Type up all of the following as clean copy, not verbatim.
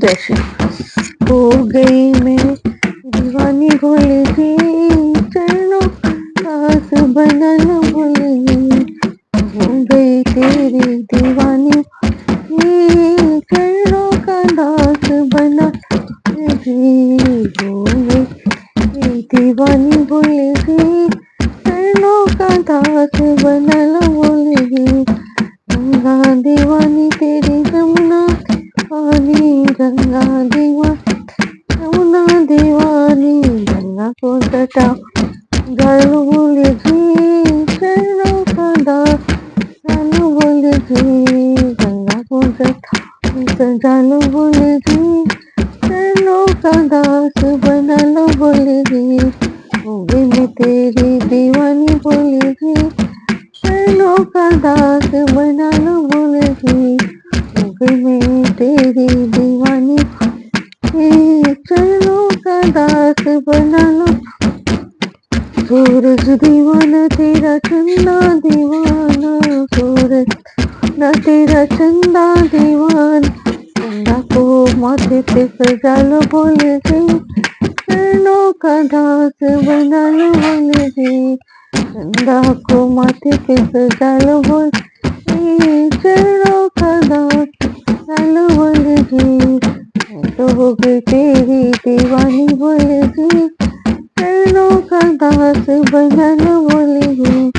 कैसे हो गई मैं दीवानी भूल गई, चरणों पास बना न भूल गई, हो गई तेरी दीवानी, ये चरणों का दास बना गई, हो गई दीवानी भूल गई, चरणों का दास बना न भूल गई, गंगा दीवानी तेरी जमुना पानी, गंगा दीवानी यमुना दीवानी, गंगा को तटा जल भूल जी, चरणों का दास जल भूल जी, गंगा को तटा जल भूल जी, चरणों का दास बना लो भूल जी, हो गई मैं तेरी दीवानी भूल जी, चरणों का दास बना लो भूल जी, हो गई मैं तेरी दीवानी, चरणों का दास बना लो। सूरज दीवाना तेरा चंदा दीवाना, सूरज न तेरा चंदा दीवाना, चंदा को माथे पे सजा लो बोल जी, चरणों का दास बना लो बोल जी, चंदा को माथे पे सजा लो बोल जी, चरणों का दास बना लो बोल जी, तो हो गई तेरी दीवानी बोल जी, चरणों का दास बना लो बोल जी,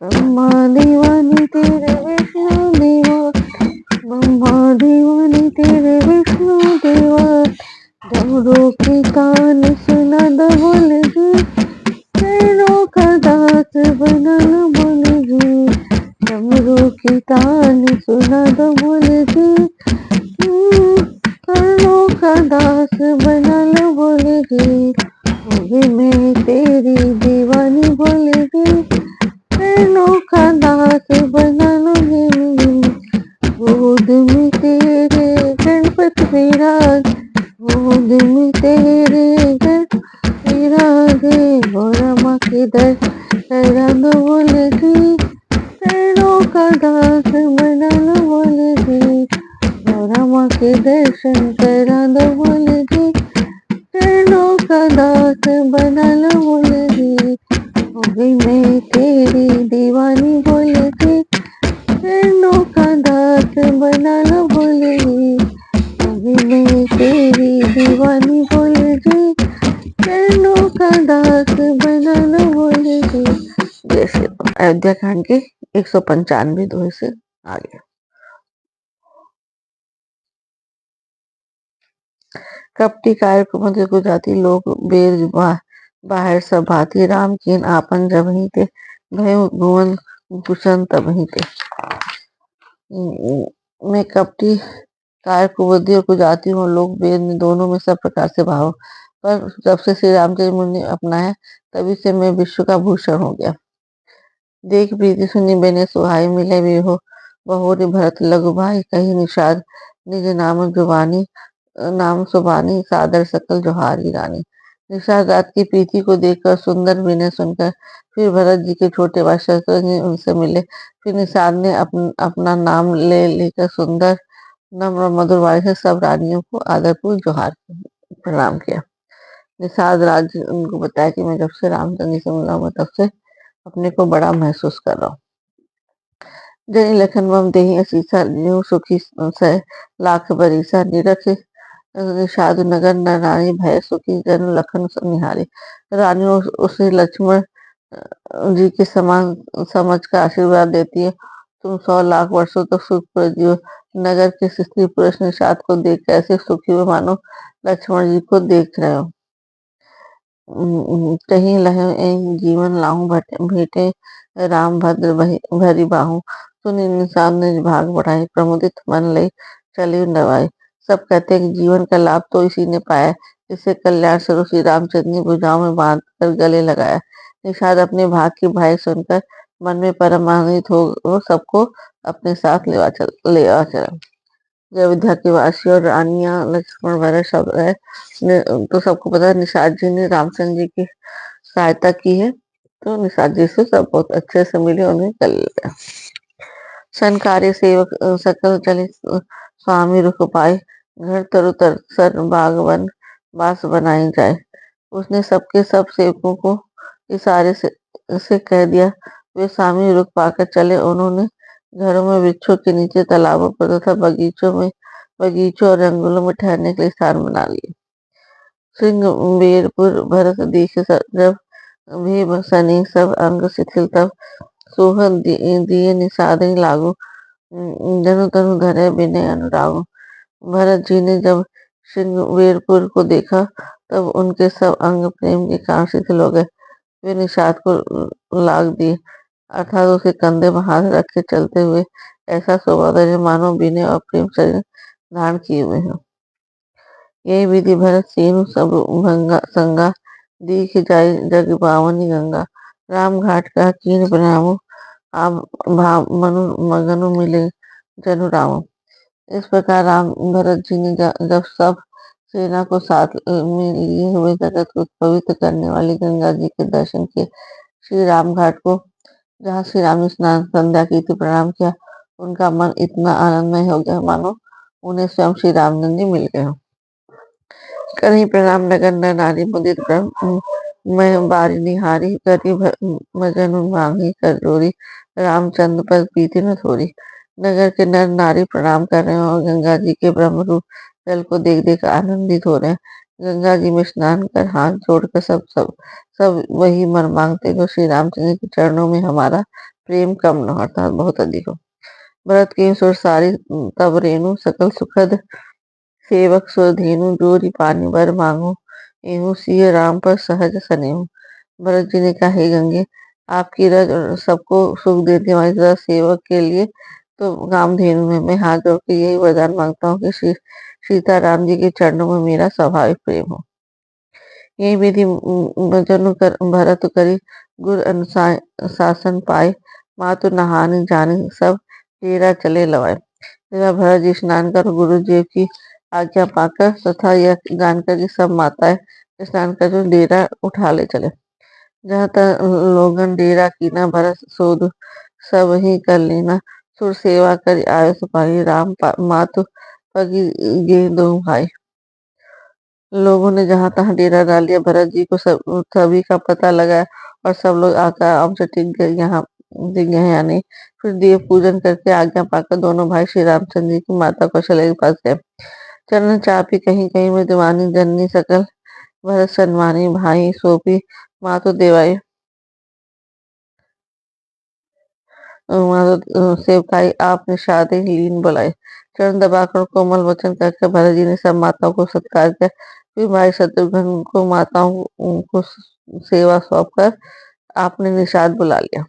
ब्रह्मा दीवानी तेरे विष्णु दीवान, ब्रह्मा दीवानी तेरे विष्णु दीवान, डमरू की तान सुना दो बोल जी, चरणों का दास बना लो बोल जी, डमरू की तान सुना दो बोल जी, चरणों का दास बना लो बोल जी, हो गई मैं तेरी दीवानी बोल जी, चरणों का दास बना लो बोल जी, गोद में तेरे गणपति विराज, गोद में तेरे गणपति विराजे, भोला माँ के दर करा दो बोल जी, चरणों का दास बना लो बोल जी, भोला माँ के दर्शन करा दो बोल जी, चरणों का दास बना लो बोल जी, हो गई मैं तेरी दीवानी बोल जी, चरणों का दास बना लो बोल जी, हो गई मैं तेरी दीवानी बोल जी, चरणों का दास बना लो बोल जी। जैसे अयोध्या कांड के 195 दोहे से आगे। कपटी काय कुमति गुजाति लोक बेर बाहर सब भांति, राम कीन आपन जबहि ते, भयो भुवन भूषण तबहि ते। मैं कपटी काय कुबुद्धि और कुजाति हूँ, लोक वेद में दोनों में सब प्रकार से भाव, पर जब से श्री रामचंद्र मुनि ने अपनाया तभी से मैं विश्व का भूषण हो गया। देख प्रीति सुनी बने सुहाई, मिले विहो बहोरी भरत लघु भाई, कही निषाद निज नाम जुबानी, नाम सुबानी सादर सकल जोहारी रानी। निषाद रात की प्रीति को देखकर, सुंदर विनय सुनकर, फिर भरत जी के छोटे भाई शत्रुघ्न उनसे मिले, फिर निषाद ने अपना नाम ले लेकर सुंदर नम्र मधुर वाणी से सब रानियों को आदरपूर्वक जोहार प्रणाम किया। निषाद राज उनको बताया कि मैं जब से रामचंद्र जी से मिला हूँ तब से अपने को बड़ा महसूस कर रहा हूँ। जनि लखन मम देहि असीसा, न्यू सुखी सह लाख बरीसा, निरख निषाद नगर न रानी, भय सुखी जन लखन निहारी। रानियों उसे लक्ष्मण जी के समान समझ कर आशीर्वाद देती है। तुम 100 लाख वर्षों तक सुख पर जियो। नगर के स्त्री पुरुष निषाद को देख कर ऐसे सुखी हुए मानो लक्ष्मण जी को देख रहे हो। कहीं लहे जीवन लाहू भेटे, राम भद्र भरी बाहू, सुनी निषाद ने भाग बढ़ाए, प्रमुदित मन ले चली नवाई। सब कहते हैं कि जीवन का लाभ तो इसी ने पाया, जिसे कल्याण स्वरूप श्री रामचंद्र ने भुजाओं में बांध कर गले लगाया। निषाद अपने भाग की भाई सुनकर मन में परम आनंदित हो वो सबको अपने साथ ले आ चला। जब अयोध्या के वासी और रानियां लक्ष्मण भरत सब है तो सबको पता है निषाद जी ने रामचंद्र जी की सहायता की है, तो निषाद जी से सब बहुत अच्छे से मिले, उन्हें कर लिया। सन कार्य सेवक सकल चले, स्वामी रुख पाए, घर तरुतर सर बागवन बास बनाई जाए। उसने सबके सब सेवकों को इशारे से कह दिया। वे सामने रुक पाकर चले। उन्होंने घरों में, वृक्षों के नीचे, तालाबों पर तथा बगीचों और जंगलों में ठहरने के लिए स्थान बना लिए। श्रृंगबेरपुर भरत दीख जब भी सनी सब अंग शिथिल, तब सोह दिए निषादि लागू। जनु तनु धरे विनय अनुरागु। भरत जी ने जब श्रृंगबेरपुर को देखा, तब उनके सब अंग प्रेम के कारण शिथिल हो गए। वे निषाद को लाग दिए, अर्थात उसके कंधे में हाथ रख के चलते हुए ऐसा शोभा दे मानो विनय और प्रेम शरीर धारण किए हुए हैं। यही विधि भरत सेनु सब भंगा संगा, दीख जाय जग पावनी गंगा। राम घाट का कीन बनाओ, आप मनु मगनु मिले जनु राम। इस प्रकार राम भरत जी ने जब सब सेना को साथ में लिए हुए जगत को पवित्र करने वाली गंगा जी के दर्शन किए, श्री राम घाट को, जहाँ श्री राम ने स्नान संध्या की थी, प्रणाम किया, उनका मन इतना आनंदमय हो गया मानो उन्हें स्वयं श्री रामचंद्र जी मिल गए हों। कहीं प्रणाम नगर नर नारी मुदित ब्रह्म, मैं बारी निहारी करी भजन मांगी कर जोरी। रामचंद्र पर प्रीति न थोरी। नगर के नर नारी प्रणाम कर रहे हैं और गंगा जी के ब्रह्म रूप जल को देख देख आनंदित हो रहे हैं। गंगा जी में स्नान कर हाथ जोड़कर सब वही मन मांगते जो श्री रामचंद्र के चरणों में हमारा प्रेम कम न हो, अर्थात बहुत अधिक हो। भरत की सुर सारी तब रेणु, सकल सुखद सेवक सुधेनु, जोरी पानी बर मांगो, एहू सिय राम पर सहज सनेहु। भरत जी ने कहा, हे गंगे, आपकी रज और सबको सुख देती हमारी तरह सेवक के लिए तो कामधेनु है। मैं हाथ जोड़ के यही वरदान मांगता हूँ कि श्री सीता राम जी के चरणों में मेरा स्वाभाविक प्रेम हो। यही विधि भजन कर भरत करी, गुर अनुशासन पाए, मातु नहानि जानि सब डेरा चले लवाए। तथा भरत जी स्नान कर गुरु जी की आज्ञा पाकर तथा यह जानकर कि सब माताएं स्नान कर जो डेरा उठा ले चले। जहाँ तक लोगन डेरा कीना, भरत सोध सब ही कर लेना। सुर सेवा कर आयो सिपाही, मातु पगी गे दो भाई। लोगों ने जहाँ तहाँ डेरा डाल दिया। भरत जी को सभी का पता लगा और सब लोग आकर हमसे टिक गए हैं या नहीं। फिर देव पूजन करके आज्ञा पाकर दोनों भाई श्री रामचंद्र जी की माता कौशल्या के पास गए। चरण चापी कहीं कहीं में दीवानी जननी, सकल भरत सन्मानी, भाई सोपी मातो देवाई। सेवकाई आप निषादे लीन बुलाए। चरण दबाकर कोमल वचन कहकर भरत जी ने सब माताओं को सत्कार किया। फिर भाई शत्रुघ्न को माताओं को सेवा सौंप कर आपने निषाद बुला लिया।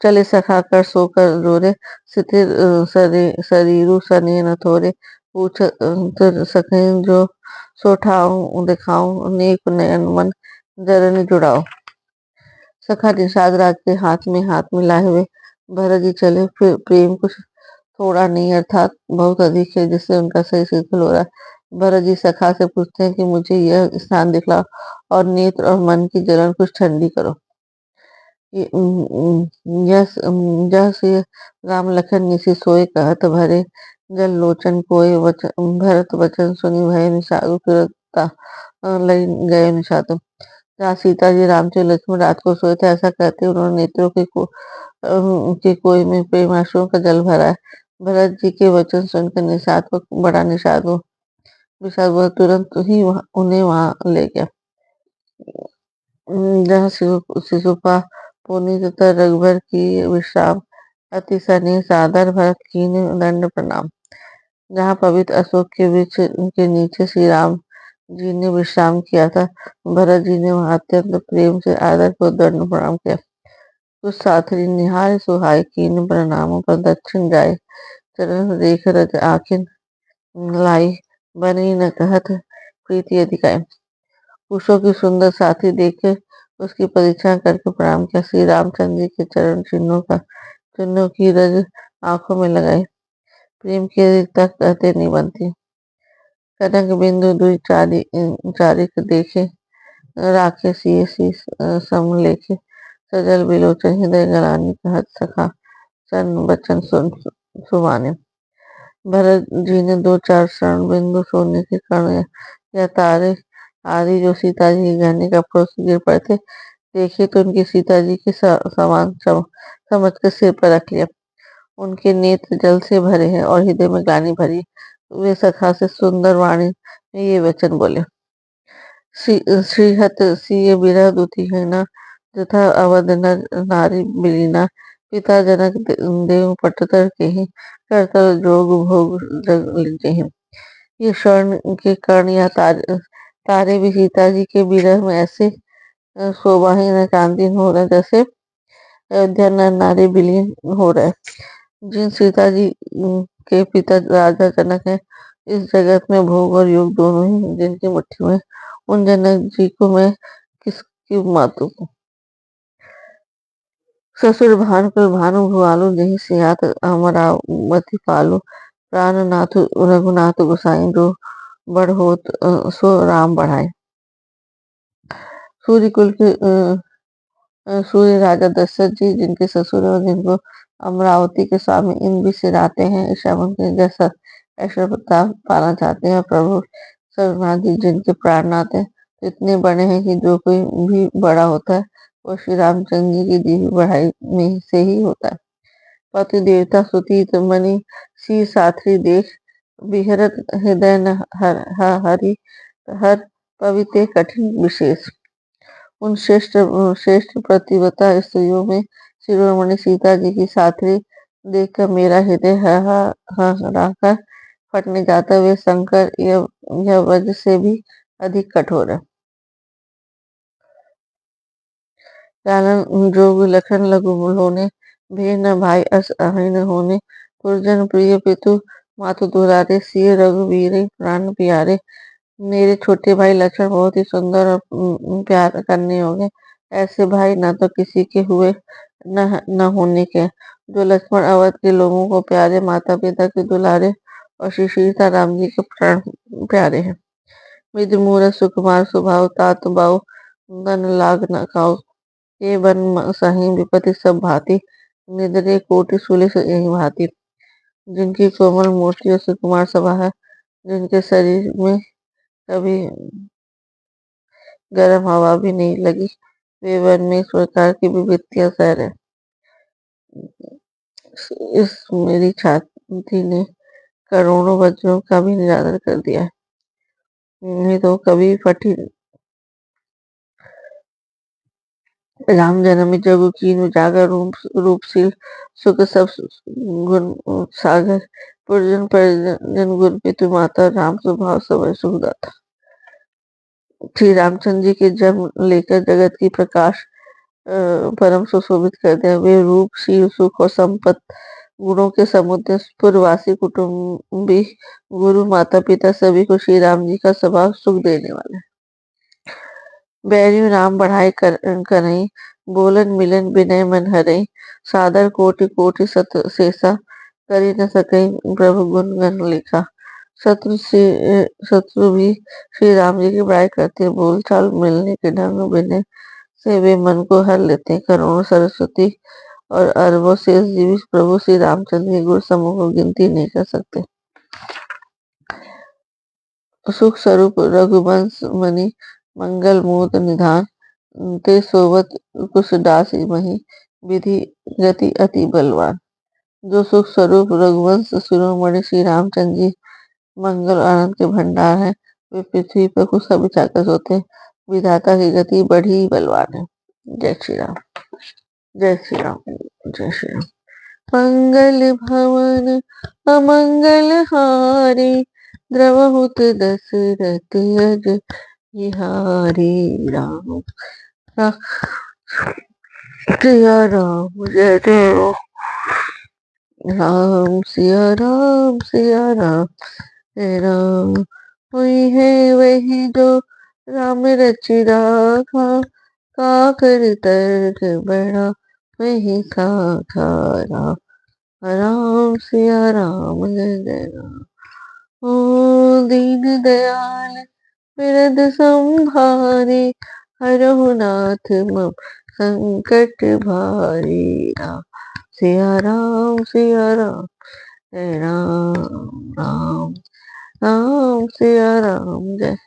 चले सखा कर सोकर जोरे, स्थिर शरीरु सने न थोरे। पूछ सके जो सो ठाऊं दिखाऊं, नेक नयन मन जरन जुड़ाओ। सखा निषाद राज के हाथ में लाए हुए भरत जी चले। फिर प्रेम कुछ थोड़ा नहीं अर्थात बहुत अधिक है, जिससे उनका शरीर शीतल हो रहा है। भरत जी सखा से पूछते हैं कि मुझे यह स्थान दिखलाओ और नेत्र और मन की जलन कुछ ठंडी करो। जह से राम लखन निशि सोए, कहत भरे जल लोचन कोय। भरत वचन सुनी भय निषादु, तुरत लई गए निषादु। जहाँ सीता जी, रामचंद्र, लक्ष्मण रात को सोए थे, ऐसा कहते उन्होंने नेत्रों के कोई में प्रेम आंसुओं का जल भरा है। भरत जी के वचन सुनकर निषाद को बड़ा विषाद हुआ। तुरंत ही उन्हें वहां ले गया। जहाँ शिशुपा पुनीत तथा रघुबर की विश्राम, अति सनी सादर भरत कीन्ह दंड प्रणाम। जहाँ पवित्र अशोक के वृक्ष के नीचे श्री राम जी ने विश्राम किया था, भरत जी ने वहां अत्यंत प्रेम से आदर को दंड प्रणाम किया। कुछ साथी निहाय सुहाय, कीन्ह प्रणाम पर दक्षिण जाए। चरण देख रज आखिन लाई, बनी न कहत प्रीति अधिकाय। पुरुषों की सुंदर साथी देखे उसकी परीक्षा करके प्रणाम किया। श्री रामचंद्र जी के चरण चिन्हों की रज आंखों में लगाई। प्रेम की अधिकता कहते नहीं बनती। कनक बिंदु दुई चारिक देखे, राखे सिए शीस समलेखे। सजल बिलोचन हृदय गलानी, कहत सखा सन बचन सुन सुभाने। भरत जी ने दो चार स्वर्ण बिंदु सोने के कण या तारे आदि जो सीता जी के गहने कपड़ों से गिर पड़े थे देखे तो उनकी सीता जी के समान समझ कर सिर पर रख लिया। उनके नेत्र जल से भरे हैं और हृदय में ग्लानि भरी। वे सखा से सुंदर वाणी में ये वचन बोले। श्रीहत सिय बिरह दुति है न तथा अवध नारी बिलीना पिता जनक देव पटतर के ही करतल जोग भोग जग लीजे हैं। ये स्वर्ण के कर्ण या तारे भी सीता जी के विरह में ऐसे शोभाहीन कांतिहीन हो रहे जैसे अयोध्या नर नारी विलीन हो रहे। जिन सीता जी के पिता राजा जनक है इस जगत में भोग और योग दोनों ही जिनकी मुट्ठी में उन जनक जी को मैं किसकी मातू को ससुर भानुकुल भानु भुआलु जही सियात अमरावती पालु प्राण नाथ रघुनाथ गोसाई जो बड़ होत सो राम बढ़ाए। सूर्य कुल के सूर्य राजा दशरथ जी जिनके ससुर और जिनको अमरावती के स्वामी इन भी सिराते हैं ईशावन के जैसा ऐश्वर्य प्रताप पाना चाहते हैं। प्रभु सर्वनाथ जी जिनके प्राणनाथ हैं तो इतने बड़े हैं कि जो कोई भी बड़ा होता है वो श्री रामचंद्र जी की दी हुई बढ़ाई में से ही होता है। पति देवता सुतीत मणि सी साथी देख बिहरत हृदय न हरि हर पवित्र कठिन विशेष। उन श्रेष्ठ श्रेष्ठ प्रतिव्रता स्त्रियों में शिरोमणि सीता जी की साथी देखकर मेरा हृदय हराकर फटने जाता। वे शंकर यह वज्र से भी अधिक कठोर है। कानन जोग लखन लघु लोने भे न भाई अस अहिन होने पुरजन प्रिय पितु मातु दुरारे सिय रघुवीर प्राण प्यारे। मेरे छोटे भाई लक्ष्मण बहुत ही सुंदर और प्यार करने योग्य ऐसे भाई न तो किसी के हुए न होने के। जो लक्ष्मण अवध के लोगों को प्यारे माता पिता के दुलारे और श्री सीता राम जी के प्राण प्यारे हैं। विधि मूरत सुकुमार स्वभाव तात बाऊ गन लाग न खाओ ये बन सही विपत्ति सब भांति निदरे कोटि सुलिस यही भांति। जिनकी कोमल मूर्ति और सुकुमार सभा है जिनके शरीर में कभी गर्म हवा भी नहीं लगी वे वन में इस प्रकार की विभूतियां सह रहे। इस मेरी छाती ने करोड़ों वज्रों का भी निरादर कर दिया है। नहीं तो कभी फटी राम जन्म जगु कीन उजागर रूपशील सुख सब गुण सागर पुरजन परिजन गुर पितु माता राम स्वभाव सब सुखदाता। श्री रामचंद्र जी के जन्म लेकर जगत की प्रकाश परम सुशोभित कर दिया। वे रूप शील सुख और संपत्ति गुणों के समुद्र पूर्ववासी कुटुंबी गुरु माता पिता सभी को श्री राम जी का स्वभाव सुख देने वाले। बैरियो राम बढ़ाई करई बोलन मिलन विनय मन हरई सादर कोटि कोटि सत शेषा करी न सकई प्रभु गुण गण लिखा। शत्रु भी श्री राम जी की बड़ाई करते हैं। बोल चाल मिलने के ढंग विनय से वे मन को हर लेते हैं। करोड़ों सरस्वती और अरबों शेष जीवी प्रभु श्री रामचंद्र के गुण समूह को गिनती नहीं कर सकते। सुख स्वरूप रघुवंश मणि मंगल मूत निधान ते सोवत कुश दास मही विधि गति अति बलवान। जो सुख स्वरूप रघुवंश शिरोमणि श्री रामचंद्र जी मंगल आनंद के भंडार हैं वे पृथ्वी पर कुछ विचाकर होते हैं। विधाता की गति बड़ी बलवान है। जय श्री राम जय श्री राम जय श्री राम। मंगल भवन अमंगल हारी द्रवहुत दशरथ अज बिहारी राम सिया राम जय जय राम सिया राम जय राम। हुई है वही जो राम रचि राखा काकर तर्क बड़ा वही खाखा राम राम सिया राम जय जय राम। ओ दीन दयाल बिरद संभारे हरहु नाथ मम संकट भारी राम सिया राम जय राम राम राम सिया राम जय